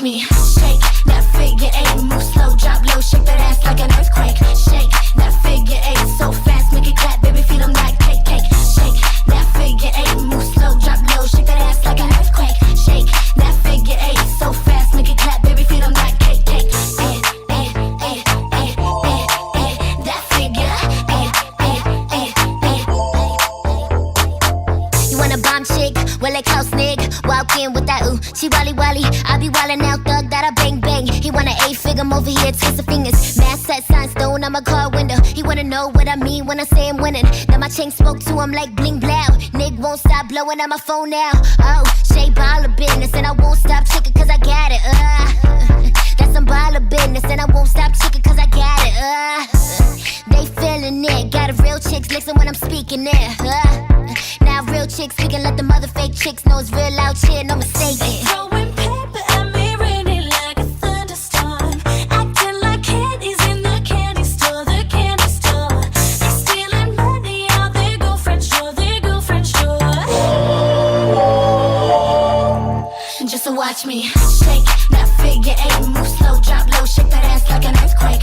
me shake that figure eight, move slow, drop low, shake that ass like an earthquake. Shake that figure eight so fast, make it clap, baby, feel them like cake, cake. Shake that figure eight, move slow, drop low, shake that ass like an earthquake. Shake that figure eight so fast, make it clap, baby, feel them like cake, cake. That figure. You want a bomb chick, well like house nigga, walk in with that ooh, she wally wally, I be wildin' out, thug that I bang bang. He want an eight-figure, I'm over here, twist the fingers. Mass set, sign stone on my car window. He wanna know what I mean when I say I'm winning. Now my chain spoke to him like bling blow. Nigga won't stop blowing on my phone now. Oh, Shay baller business, and I won't stop chicken cause I got it. That's some baller business, and I won't stop chicken cause I got it. They feeling it, got a real chicks listen when I'm speaking it. Now real chicks speaking, let the mother fake chicks know it's real out here, no mistaking. Throwing paper at me, raining like a thunderstorm. Acting like candies in the candy store, the candy store. They stealing money out their girlfriend's drawer, their girlfriend's drawer. Just to watch me shake that figure eight, move slow, drop low, shake that ass like an earthquake.